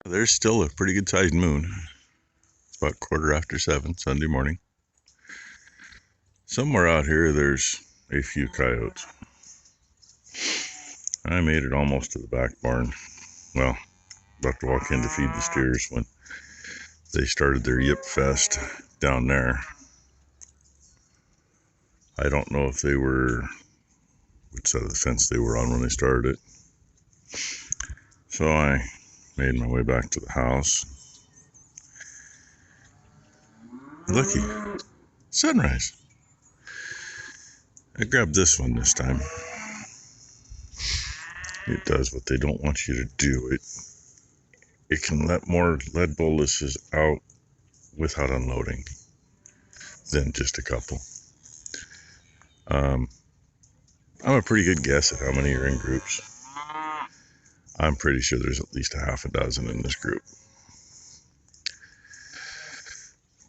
There's still a pretty good sized moon. It's about 7:15 Sunday morning. Somewhere out here there's a few coyotes. I made it almost to the back barn. Well, about to walk in to feed the steers when they started their yip fest down there. I don't know if they were, which side of the fence they were on when they started it. So I made my way back to the house. Looky, sunrise. I grabbed this one this time. It does what they don't want you to do. It can let more lead boluses out without unloading than just a couple. I'm a pretty good guess at how many are in groups. I'm pretty sure there's at least a half a dozen in this group.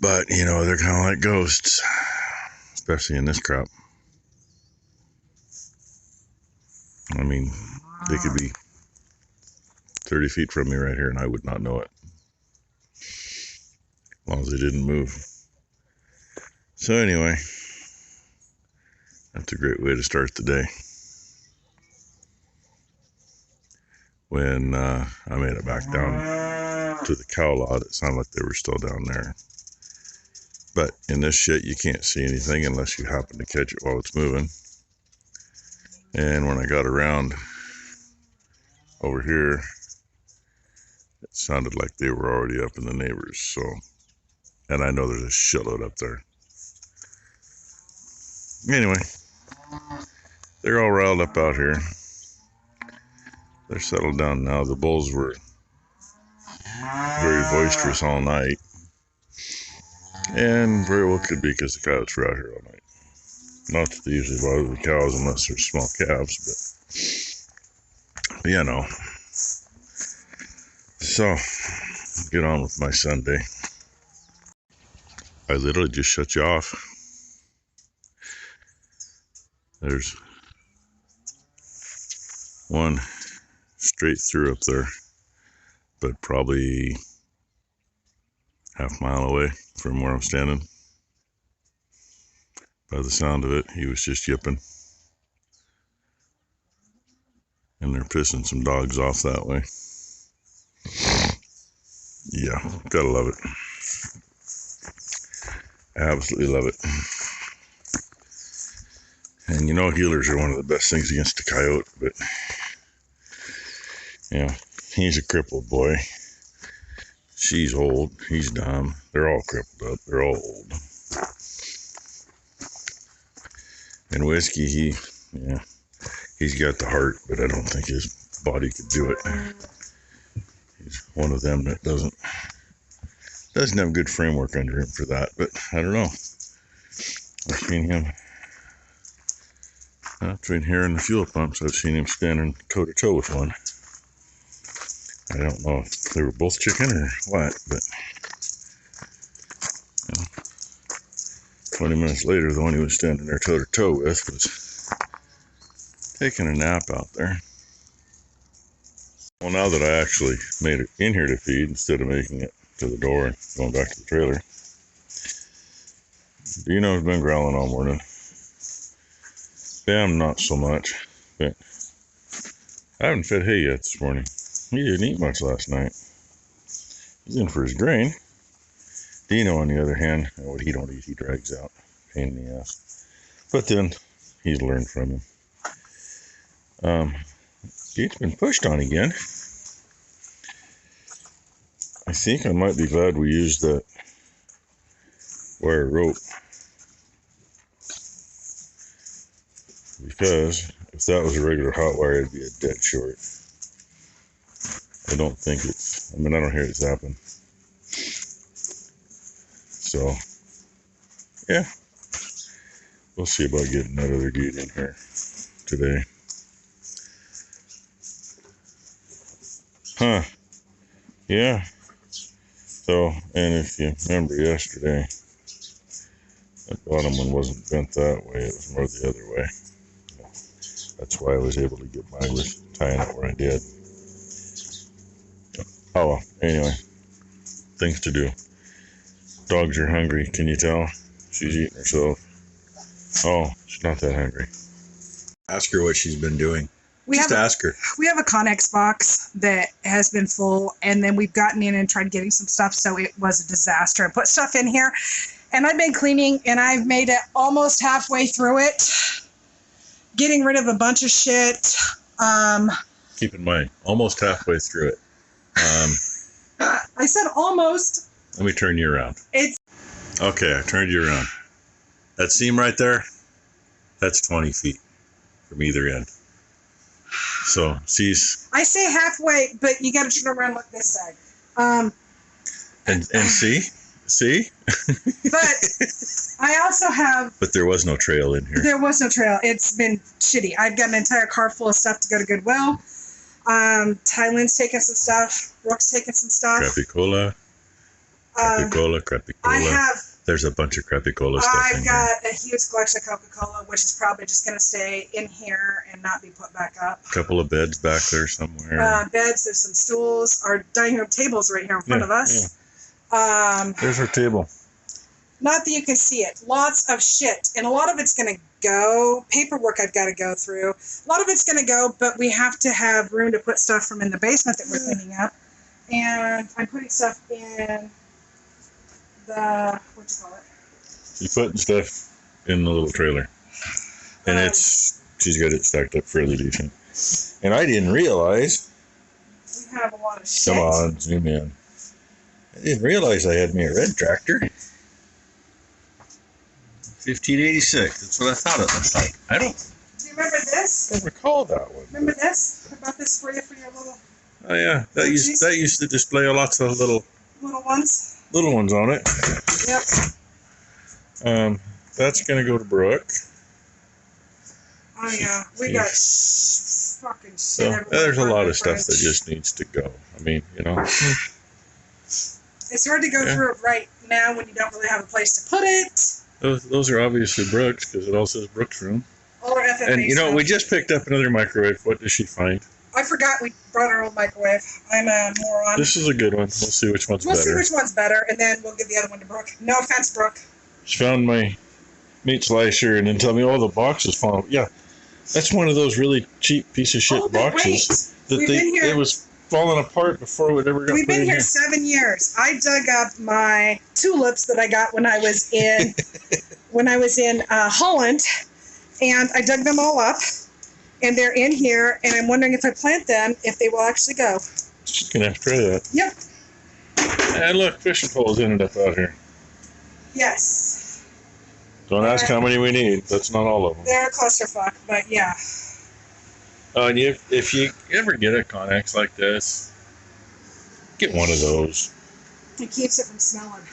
But, you know, they're kind of like ghosts, especially in this crop. I mean, they could be 30 feet from me right here and I would not know it, as long as they didn't move. So anyway, that's a great way to start the day. When I made it back down to the cow lot, it sounded like they were still down there. But in this shit, you can't see anything unless you happen to catch it while it's moving. And when I got around over here, it sounded like they were already up in the neighbors. So, and I know there's a shitload up there. Anyway, they're all riled up out here. They're settled down now. The bulls were very boisterous all night. And very well could be because the coyotes were out here all night. Not that they usually bother the cows unless they're small calves, but you know. So, get on with my Sunday. I literally just shut you off. There's one straight through up there, but probably half a mile away from where I'm standing. By the sound of it, he was just yipping. And they're pissing some dogs off that way. Yeah, gotta love it. Absolutely love it. And you know, healers are one of the best things against a coyote, but yeah, he's a crippled boy. She's old. He's dumb. They're all crippled up. They're all old. And Whiskey, he's got the heart, but I don't think his body could do it. He's one of them that doesn't have good framework under him for that, but I don't know. I've seen him between here and the fuel pumps. I've seen him standing toe to toe with one. I don't know if they were both chicken or what, but you know, 20 minutes later, the one he was standing there toe to toe with was taking a nap out there. Well, now that I actually made it in here to feed instead of making it to the door and going back to the trailer, Dino's been growling all morning. Bam, not so much, but I haven't fed hay yet this morning. He didn't eat much last night. He's in for his grain. Dino, on the other hand, what he don't eat, he drags out. Pain in the ass. But then, he's learned from him. Gate's been pushed on again. I think I might be glad we used that wire rope. Because if that was a regular hot wire, it'd be a dead short. I don't hear it zapping. So, yeah. We'll see about getting that other gate in here today. Huh. Yeah. So, and if you remember yesterday, that bottom one wasn't bent that way. It was more the other way. That's why I was able to get by with tying it where I did. Oh, well. Anyway, things to do. Dogs are hungry. Can you tell? She's eating herself. Oh, she's not that hungry. Ask her what she's been doing. Ask her. We have a Connex box that has been full, and then we've gotten in and tried getting some stuff, so it was a disaster. I put stuff in here, and I've been cleaning, and I've made it almost halfway through it, getting rid of a bunch of shit. Keep in mind, almost halfway through it. I said almost. Let me turn you around. Okay, I turned you around. That seam right there, that's 20 feet from either end. So, I say halfway, but you got to turn around like this side. And see? But I also have... But there was no trail in here. There was no trail. It's been shitty. I've got an entire car full of stuff to go to Goodwill. Tylen's taking some stuff. Brooke's taking some stuff. Crappy cola. There's a bunch of crappy cola stuff in here. I've got a huge collection of Coca-Cola, which is probably just going to stay in here and not be put back up. A couple of beds back there somewhere. Beds, there's some stools. Our dining room table's right here in front of us. Yeah. There's our table. Not that you can see it. Lots of shit. And a lot of it's going to go. Paperwork I've got to go through. A lot of it's going to go, but we have to have room to put stuff from in the basement that we're cleaning up. And I'm putting stuff in the, She's putting stuff in the little trailer. And she's got it stacked up fairly decent. And I didn't realize. We have a lot of shit. Come on, zoom in. I didn't realize I had me a red tractor. 1586. That's what I thought it looked like. I don't. Do you remember this? I don't recall that one. Remember this? I bought this for you for your little. Oh yeah, that used to display lots of little ones. Little ones on it. Yep. That's gonna go to Brooke. Oh yeah, we got fucking shit. So there's a lot of stuff that just needs to go. I mean, It's hard to go through it right now when you don't really have a place to put it. Those are obviously Brooke's because it all says Brooke's room. All our FFA And stuff. we just picked up another microwave. What did she find? I forgot we brought our old microwave. I'm a moron. This is a good one. We'll see which one's better. We'll see which one's better, and then we'll give the other one to Brooke. No offense, Brooke. She found my meat slicer and then tell me, the box is falling. Yeah, that's one of those really cheap piece of shit boxes. It was falling apart before it ever got put in here. We've been here 7 years. I dug up my tulips that I got when I was in Holland, and I dug them all up. And they're in here, and I'm wondering if I plant them, if they will actually go. She's going to have to try that. Yep. And look, fishing poles ended up out here. Yes. Don't ask how many we need. That's not all of them. They're a clusterfuck, but yeah. And if you ever get a Connex like this, get one of those. It keeps it from smelling.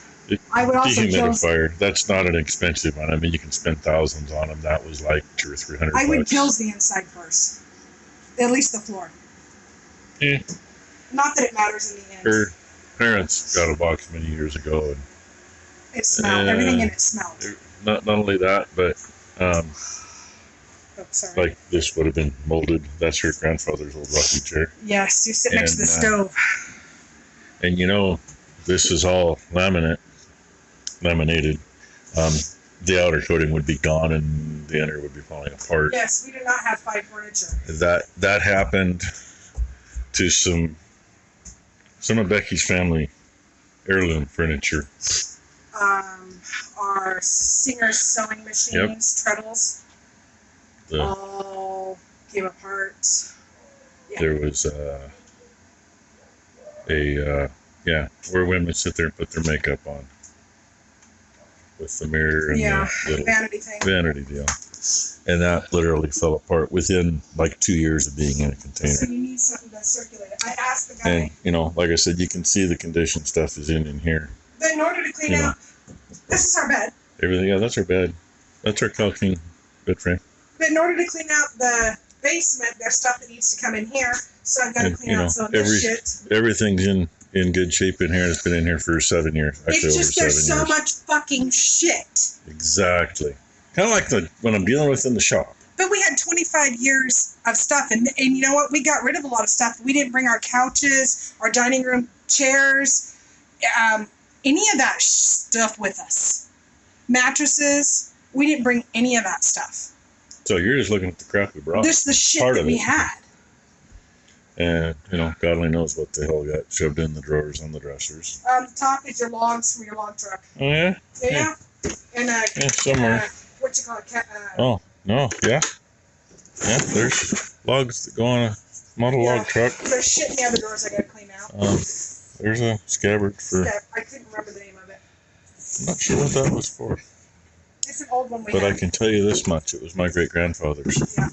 I would also dehumidifier. That's not an expensive one. I mean, you can spend thousands on them. That was like $200 or $300. I would kills the inside first, at least the floor. Yeah. Not that it matters in the end. Her parents got a box many years ago, and it smelled. Everything in it smelled. Not only that, but like this would have been molded. That's her grandfather's old rocking chair. Yes, you sit next to the stove. And this is all laminated. The outer coating would be gone and the inner would be falling apart. Yes, we do not have pipe furniture. That happened to some of Becky's family heirloom furniture. Our singer's sewing machines, treadles, all came apart. Yeah. There was where women sit there and put their makeup on with the mirror and the little vanity deal. And that literally fell apart within like 2 years of being in a container. So you need something to circulate it. I asked the guy. And, like I said, you can see the condition stuff is in here. But in order to clean out, this is our bed. Everything, that's our bed. That's our Calking bed frame. But in order to clean out the basement, there's stuff that needs to come in here. So I've got to clean out some of this shit. Everything's in good shape in here. It's been in here for 7 years. Actually, it's just there's so much fucking shit. Exactly. Kind of like when I'm dealing with in the shop. But we had 25 years of stuff, and you know what? We got rid of a lot of stuff. We didn't bring our couches, our dining room chairs, any of that stuff with us. Mattresses, we didn't bring any of that stuff. So you're just looking at the crap we brought. Just the shit that we had. And, you know, God only knows what the hell got shoved in the drawers on the dressers. On the top is your logs from your log truck. Oh, yeah? Yeah. And, somewhere. what you call it? Oh, no, yeah. Yeah, there's logs that go on a model log truck. There's shit in the other drawers I gotta clean out. There's a scabbard for... I couldn't remember the name of it. I'm not sure what that was for. It's an old one we But had. I can tell you this much. It was my great-grandfather's. Yeah.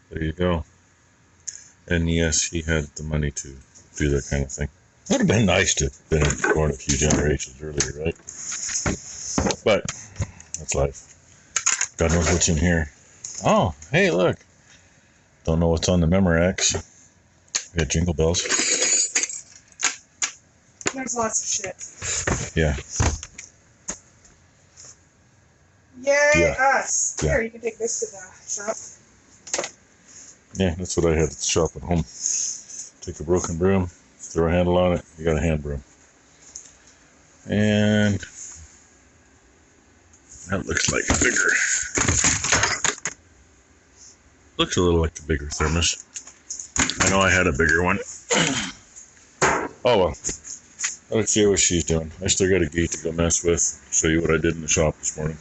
There you go. And yes, he had the money to do that kind of thing. Would have been nice to have been born a few generations earlier, right? But that's life. God knows what's in here. Oh, hey, look. Don't know what's on the Memorex. We got jingle bells. There's lots of shit. Yeah. Yay, us. Yeah. Here, you can take this to the shop. Yeah, that's what I had at the shop at home. Take a broken broom, throw a handle on it, you got a hand broom. And that looks like a bigger, looks a little like the bigger thermos. I know I had a bigger one. Oh well, let's see what she's doing. I still got a gate to go mess with, show you what I did in the shop this morning.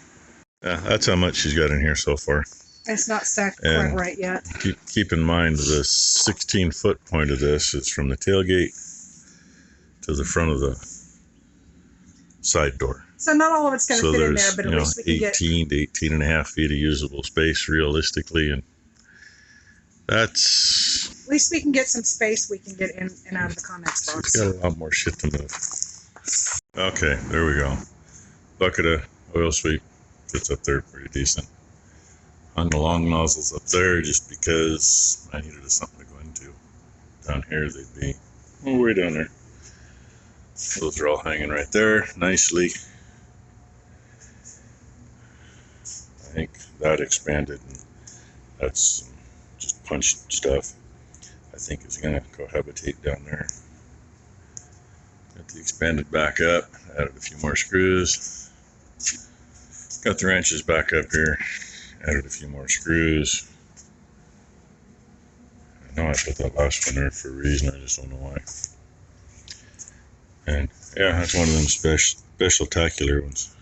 Yeah, that's how much she's got in here so far. It's not stacked quite right yet. Keep in mind the 16-foot point of this is from the tailgate to the front of the side door. So not all of it's going to fit in there, but at least we can get 18 to 18 and a half feet of usable space realistically, and that's... At least we can get some space we can get in and out of the comments box. She's got a lot more shit to move. Okay, there we go. Bucket of oil sweep fits up there pretty decent. Hung the long nozzles up there just because I needed something to go into. Down here they'd be way down there. Those are all hanging right there nicely. I think that expanded, and that's just punched stuff. I think it's going to cohabitate down there. Got the expanded back up, added a few more screws. Got the wrenches back up here. Added a few more screws. I know I put that last one there for a reason, I just don't know why. And yeah, that's one of them special-tacular ones.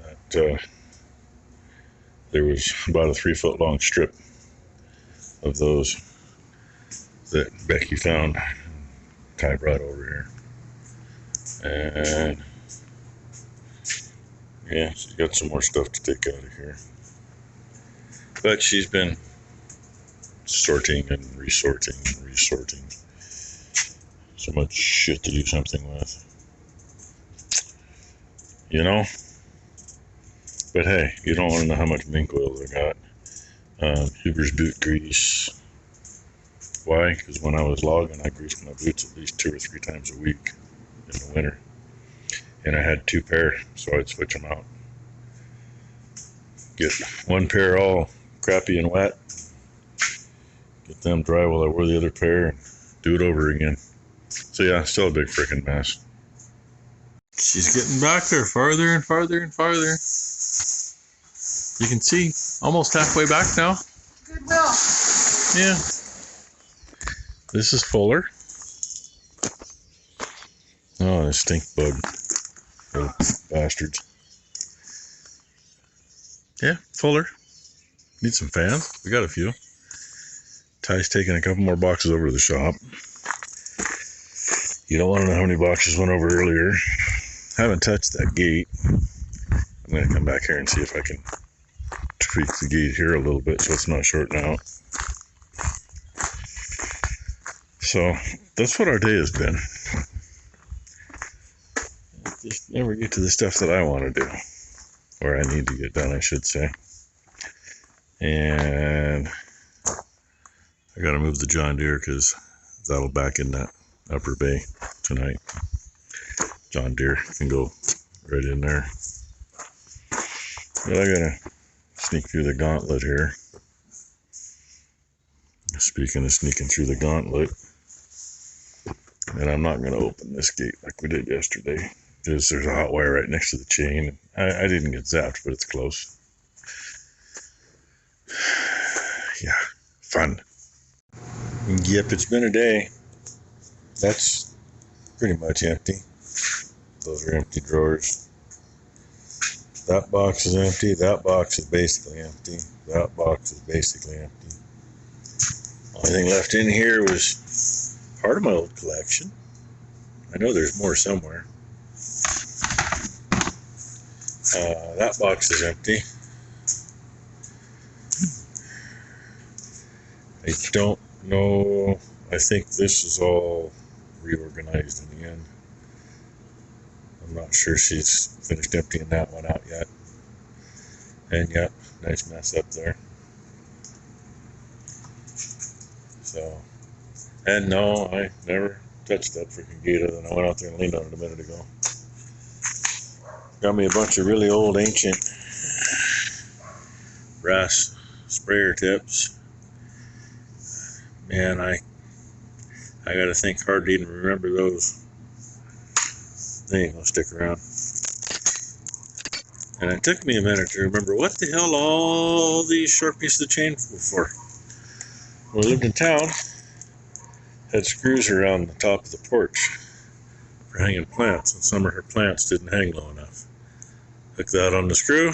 That there was about a 3-foot long strip of those that Becky found. Ty brought over here. And yeah, she's got some more stuff to take out of here. But she's been sorting and resorting and resorting. So much shit to do something with. You know? But hey, you don't want to know how much mink oil I got. Huber's boot grease. Why? Because when I was logging, I greased my boots at least 2 or 3 times a week in the winter. And I had 2 pair, so I'd switch them out. Get 1 pair all crappy and wet. Get them dry while I wore the other pair, and do it over again. So yeah, still a big freaking mess. She's getting back there farther and farther and farther. You can see almost halfway back now. Goodwill. Yeah. This is fuller. Oh, the stink bug. Little bastards. Yeah, fuller. Need some fans. We got a few. Ty's taking a couple more boxes over to the shop. You don't want to know how many boxes went over earlier. Haven't touched that gate. I'm going to come back here and see if I can tweak the gate here a little bit so it's not shorting out. So that's what our day has been. Just never get to the stuff that I want to do, or I need to get done, I should say. And I got to move the John Deere because that'll back in that upper bay tonight. John Deere can go right in there. But I gotta sneak through the gauntlet here. Speaking of sneaking through the gauntlet, And I'm not going to open this gate like we did yesterday because there's a hot wire right next to the chain. I didn't get zapped, but it's close. Yeah, fun. Yep, it's been a day. That's pretty much empty. Those are empty drawers. That box is empty. That box is basically empty. That box is basically empty. Only thing left in here was part of my old collection. I know there's more somewhere. That box is empty. I don't know. I think this is all reorganized in the end. I'm not sure she's finished emptying that one out yet. And yep, nice mess up there. So, and no, I never touched that freaking gate other than I went out there and leaned on it a minute ago. Got me a bunch of really old ancient brass sprayer tips. Man, I gotta think hard to even remember those. They ain't gonna stick around. And it took me a minute to remember what the hell all these short pieces of chain were for. When we lived in town, had screws around the top of the porch for hanging plants, and some of her plants didn't hang low enough. Hook that on the screw,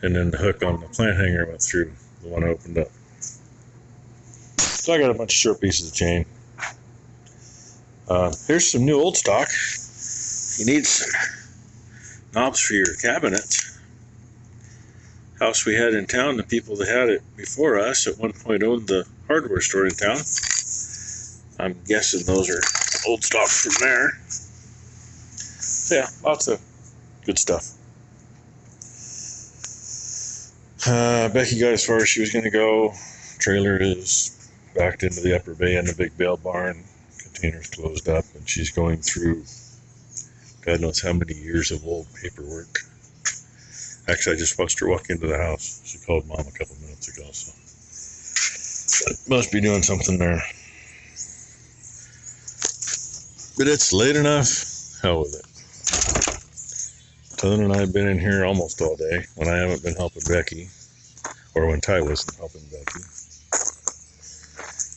and then the hook on the plant hanger went through the one I opened up. So I got a bunch of short pieces of chain. Here's some new old stock. You need some knobs for your cabinet. House we had in town, the people that had it before us at one point owned the hardware store in town. I'm guessing those are old stock from there. So yeah, lots of good stuff. Becky got as far as she was going to go. Trailer is backed into the upper bay in the big bale barn. Container's closed up, and she's going through God knows how many years of old paperwork. Actually, I just watched her walk into the house. She called Mom a couple minutes ago, so must be doing something there. But it's late enough. Hell with it. Tony and I have been in here almost all day when I haven't been helping Becky, or when Ty wasn't helping Becky.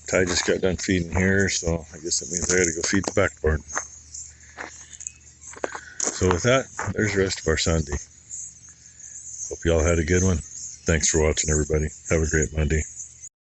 Ty just got done feeding here, so I guess that means I gotta go feed the back barn. So with that, there's the rest of our Sunday. Hope y'all had a good one. Thanks for watching, everybody. Have a great Monday.